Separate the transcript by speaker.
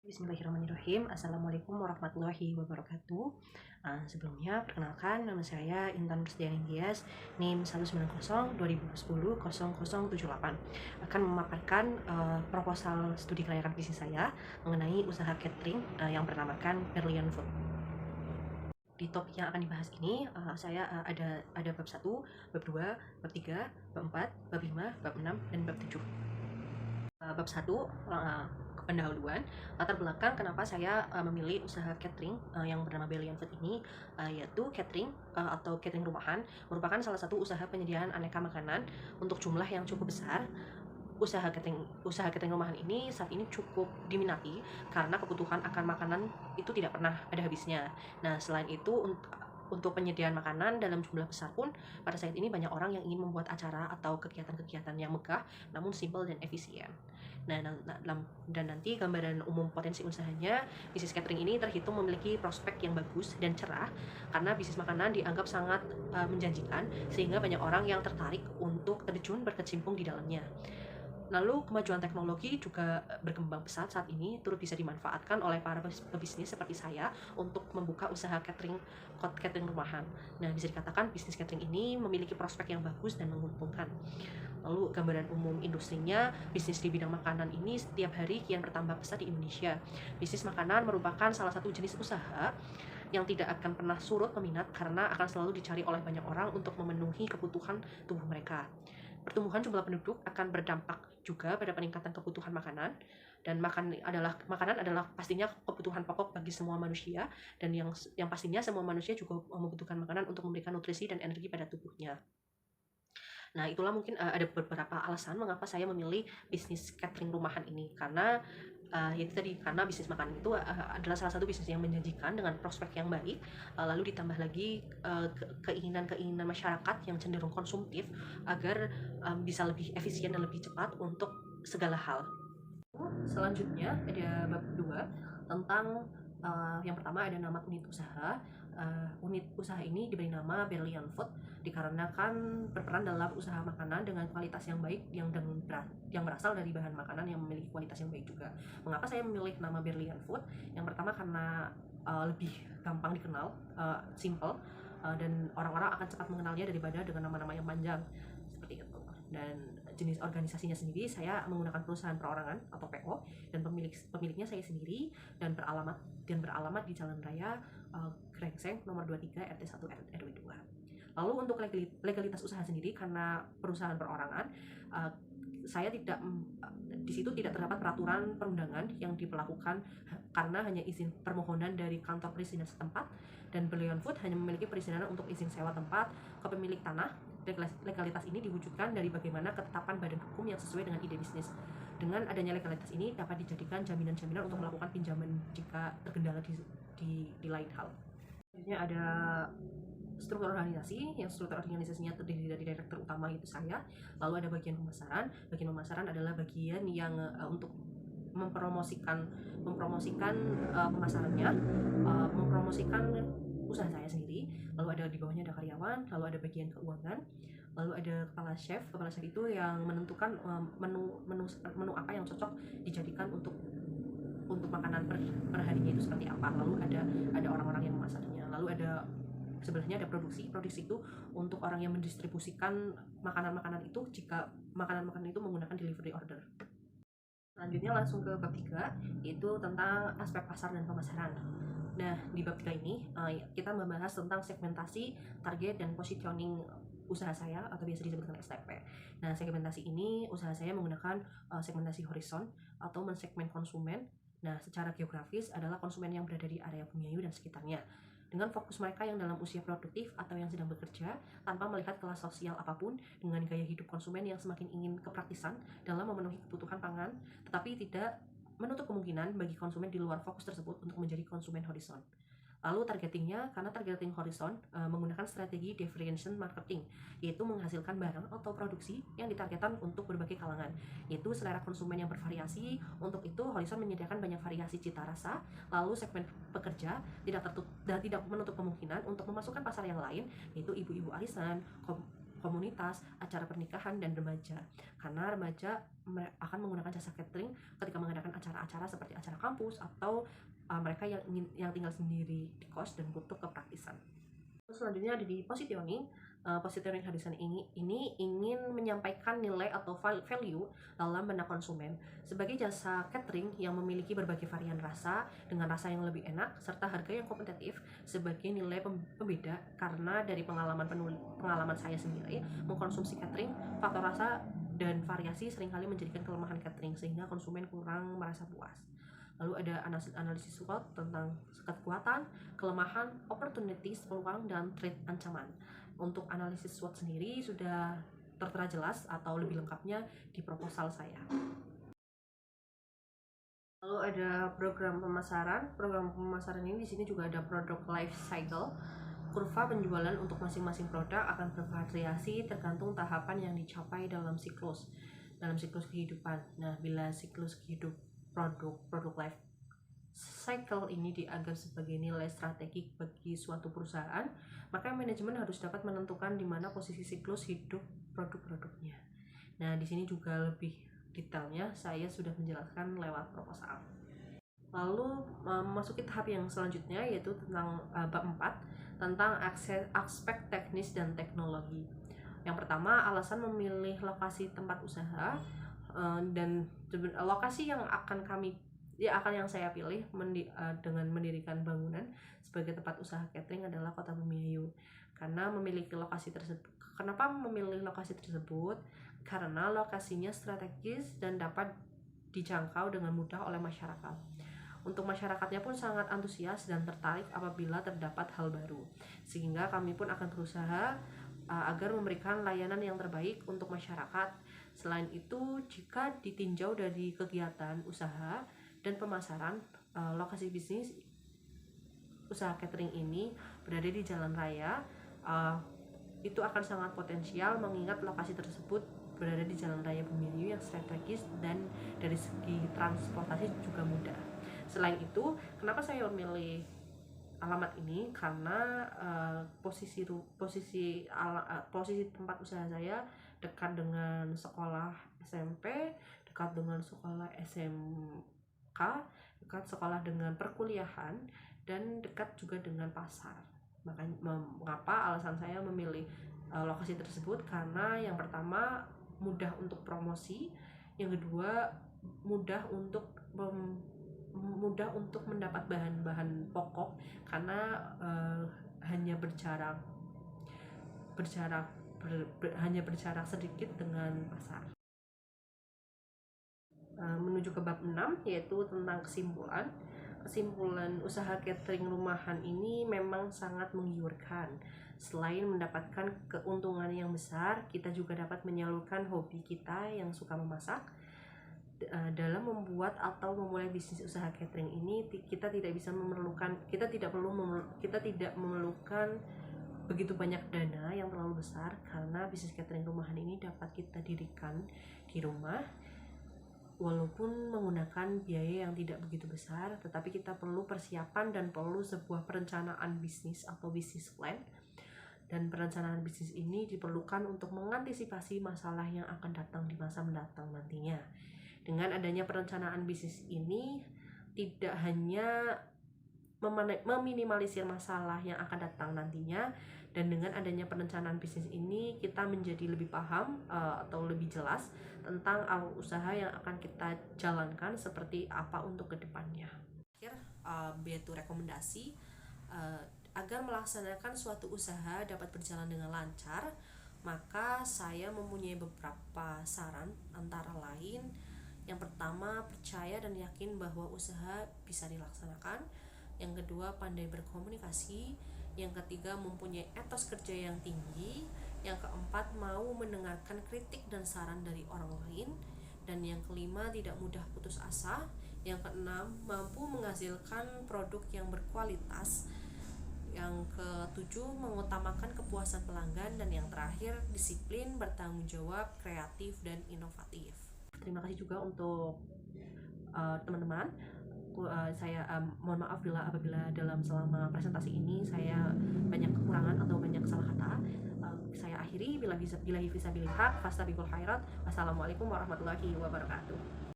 Speaker 1: Bismillahirrahmanirrahim. Assalamualaikum warahmatullahi wabarakatuh. Sebelumnya, perkenalkan nama saya Intan Rusdiani Dias, NIM 190 2010 0078. Akan memaparkan proposal studi kelayakan bisnis saya mengenai usaha catering yang bernamakan Berlian Food. Di topik yang akan dibahas ini, ada bab 1, bab 2, bab 3, bab 4, bab 5, bab 6, dan bab 7. Bab 1, pendahuluan, latar belakang kenapa saya memilih usaha catering yang bernama Berlian Food ini, yaitu catering atau catering rumahan merupakan salah satu usaha penyediaan aneka makanan untuk jumlah yang cukup besar. Usaha catering rumahan ini saat ini cukup diminati karena kebutuhan akan makanan itu tidak pernah ada habisnya. Nah, selain itu untuk penyediaan makanan dalam jumlah besar pun pada saat ini banyak orang yang ingin membuat acara atau kegiatan-kegiatan yang megah namun simpel dan efisien. Nah, dan nanti gambaran umum potensi usahanya, bisnis catering ini terhitung memiliki prospek yang bagus dan cerah karena bisnis makanan dianggap sangat menjanjikan sehingga banyak orang yang tertarik untuk terjun berkecimpung di dalamnya. Lalu kemajuan teknologi juga berkembang pesat saat ini, turut bisa dimanfaatkan oleh para pebisnis seperti saya untuk membuka usaha catering rumahan. Nah, bisa dikatakan bisnis catering ini memiliki prospek yang bagus dan menguntungkan. Lalu gambaran umum industrinya, bisnis di bidang makanan ini setiap hari kian bertambah pesat di Indonesia. Bisnis makanan merupakan salah satu jenis usaha yang tidak akan pernah surut peminat karena akan selalu dicari oleh banyak orang untuk memenuhi kebutuhan tubuh mereka. Pertumbuhan jumlah penduduk akan berdampak juga pada peningkatan kebutuhan makanan, dan makanan adalah pastinya kebutuhan pokok bagi semua manusia, dan yang pastinya semua manusia juga membutuhkan makanan untuk memberikan nutrisi dan energi pada tubuhnya. Nah, itulah mungkin ada beberapa alasan mengapa saya memilih bisnis catering rumahan ini, karena yaitu tadi, karena bisnis makanan itu adalah salah satu bisnis yang menjanjikan dengan prospek yang baik, lalu ditambah lagi keinginan masyarakat yang cenderung konsumtif agar bisa lebih efisien dan lebih cepat untuk segala hal. Selanjutnya ada bab 2 tentang yang pertama ada nama unit usaha. Unit usaha ini diberi nama Berlian Food dikarenakan berperan dalam usaha makanan dengan kualitas yang baik yang berasal dari bahan makanan yang memiliki kualitas yang baik juga. Mengapa saya memilih nama Berlian Food? Yang pertama karena lebih gampang dikenal, simple, dan orang-orang akan cepat mengenalnya daripada dengan nama-nama yang panjang seperti itu. Dan jenis organisasinya sendiri, saya menggunakan perusahaan perorangan atau PO, dan pemiliknya saya sendiri, dan beralamat di Jalan Raya Krengseng nomor 23 RT 1 RW 2. Lalu untuk legalitas usaha sendiri, karena perusahaan perorangan, saya di situ tidak terdapat peraturan perundangan yang diberlakukan karena hanya izin permohonan dari kantor perizinan setempat, dan Berlian Food hanya memiliki perizinan untuk izin sewa tempat ke pemilik tanah. Legalitas ini diwujudkan dari bagaimana ketetapan badan hukum yang sesuai dengan ide bisnis. Dengan adanya legalitas ini dapat dijadikan jaminan-jaminan untuk melakukan pinjaman jika terkendala di lain hal. Selanjutnya ada struktur organisasi, yang struktur organisasinya terdiri dari direktur utama, itu saya. Lalu ada bagian pemasaran. Bagian pemasaran adalah bagian yang untuk mempromosikan pemasarannya, mempromosikan usaha saya sendiri. Lalu ada di bawahnya ada karyawan, lalu ada bagian keuangan, lalu ada kepala chef. Kepala chef itu yang menentukan menu apa yang cocok dijadikan untuk makanan per harinya itu seperti apa. Lalu ada orang-orang yang memasaknya. Lalu ada sebelahnya ada produksi itu untuk orang yang mendistribusikan makanan-makanan itu jika makanan-makanan itu menggunakan delivery order. Selanjutnya langsung ke bab 3, yaitu tentang aspek pasar dan pemasaran. Nah, di bab 3 ini kita membahas tentang segmentasi, target, dan positioning usaha saya atau biasa disebut dengan STP. Nah, segmentasi ini usaha saya menggunakan segmentasi horizon atau mensegmen konsumen. Nah, secara geografis adalah konsumen yang berada di area Bumiayu dan sekitarnya, dengan fokus mereka yang dalam usia produktif atau yang sedang bekerja, tanpa melihat kelas sosial apapun, dengan gaya hidup konsumen yang semakin ingin kepraktisan dalam memenuhi kebutuhan pangan, tetapi tidak menutup kemungkinan bagi konsumen di luar fokus tersebut untuk menjadi konsumen horizon. Lalu targetingnya, karena targeting horizon menggunakan strategi differentiation marketing, yaitu menghasilkan barang atau produksi yang ditargetkan untuk berbagai kalangan, yaitu selera konsumen yang bervariasi. Untuk itu horizon menyediakan banyak variasi cita rasa. Lalu segmen pekerja tidak menutup kemungkinan untuk memasukkan pasar yang lain, yaitu ibu-ibu arisan, komunitas, acara pernikahan, dan remaja. Karena remaja akan menggunakan jasa catering ketika mengadakan acara-acara seperti acara kampus atau mereka yang tinggal sendiri di kos dan butuh kepraktisan. Selanjutnya ada di positioning. Positioning Harisan ini ingin menyampaikan nilai atau value dalam benak konsumen sebagai jasa catering yang memiliki berbagai varian rasa dengan rasa yang lebih enak serta harga yang kompetitif sebagai nilai pembeda. Karena dari pengalaman saya sendiri mengkonsumsi catering, faktor rasa dan variasi seringkali menjadikan kelemahan catering sehingga konsumen kurang merasa puas. Lalu ada analisis SWOT tentang kekuatan, kelemahan, opportunities, peluang, dan threat, ancaman. Untuk analisis SWOT sendiri sudah tertera jelas atau lebih lengkapnya di proposal saya. Lalu ada program pemasaran. Program pemasaran ini di sini juga ada product life cycle. Kurva penjualan untuk masing-masing produk akan bervariasi tergantung tahapan yang dicapai dalam siklus kehidupan. Nah, bila siklus hidup produk life cycle ini dianggap sebagai nilai strategik bagi suatu perusahaan, maka manajemen harus dapat menentukan di mana posisi siklus hidup produk-produknya. Nah, di sini juga lebih detailnya saya sudah menjelaskan lewat proposal. Lalu memasuki tahap yang selanjutnya yaitu tentang bab 4 tentang aspek teknis dan teknologi. Yang pertama, alasan memilih lokasi tempat usaha dan lokasi yang akan yang saya pilih dengan mendirikan bangunan sebagai tempat usaha catering adalah Kota Bumiayu. Karena memiliki lokasi tersebut. Kenapa memilih lokasi tersebut? Karena lokasinya strategis dan dapat dijangkau dengan mudah oleh masyarakat. Untuk masyarakatnya pun sangat antusias dan tertarik apabila terdapat hal baru. Sehingga kami pun akan berusaha agar memberikan layanan yang terbaik untuk masyarakat. Selain itu, jika ditinjau dari kegiatan usaha dan pemasaran, lokasi bisnis usaha catering ini berada di jalan raya, itu akan sangat potensial mengingat lokasi tersebut berada di jalan raya Bumiayu yang strategis dan dari segi transportasi juga mudah. Selain itu, kenapa saya memilih alamat ini? Karena posisi tempat usaha saya dekat dengan sekolah SMP, dekat dengan sekolah SMK, dekat sekolah dengan perkuliahan, dan dekat juga dengan pasar. Makanya mengapa alasan saya memilih lokasi tersebut? Karena yang pertama mudah untuk promosi, yang kedua mudah untuk mendapat bahan-bahan pokok karena hanya berjarak sedikit dengan pasar. Menuju ke bab 6 yaitu tentang kesimpulan usaha catering rumahan ini memang sangat menggiurkan. Selain mendapatkan keuntungan yang besar, kita juga dapat menyalurkan hobi kita yang suka memasak. Dalam membuat atau memulai bisnis usaha catering ini kita tidak memerlukan begitu banyak dana yang terlalu besar, karena bisnis catering rumahan ini dapat kita dirikan di rumah walaupun menggunakan biaya yang tidak begitu besar, tetapi kita perlu persiapan dan perlu sebuah perencanaan bisnis atau bisnis plan. Dan perencanaan bisnis ini diperlukan untuk mengantisipasi masalah yang akan datang di masa mendatang nantinya. Dengan adanya perencanaan bisnis ini, tidak hanya meminimalisir masalah yang akan datang nantinya, dan dengan adanya perencanaan bisnis ini kita menjadi lebih paham atau lebih jelas tentang alur usaha yang akan kita jalankan seperti apa untuk kedepannya. Yaitu rekomendasi agar melaksanakan suatu usaha dapat berjalan dengan lancar, maka saya mempunyai beberapa saran, antara lain yang pertama, percaya dan yakin bahwa usaha bisa dilaksanakan. Yang kedua, pandai berkomunikasi. Yang ketiga, mempunyai etos kerja yang tinggi. Yang keempat, mau mendengarkan kritik dan saran dari orang lain. Dan yang kelima, tidak mudah putus asa. Yang keenam, mampu menghasilkan produk yang berkualitas. Yang ketujuh, mengutamakan kepuasan pelanggan. Dan yang terakhir, disiplin, bertanggung jawab, kreatif, dan inovatif. Terima kasih juga untuk teman-teman Saya mohon maaf apabila selama presentasi ini saya banyak kekurangan atau banyak salah kata. Saya akhiri, bila bisa hak fastabiqul khairat. Wassalamualaikum warahmatullahi wabarakatuh.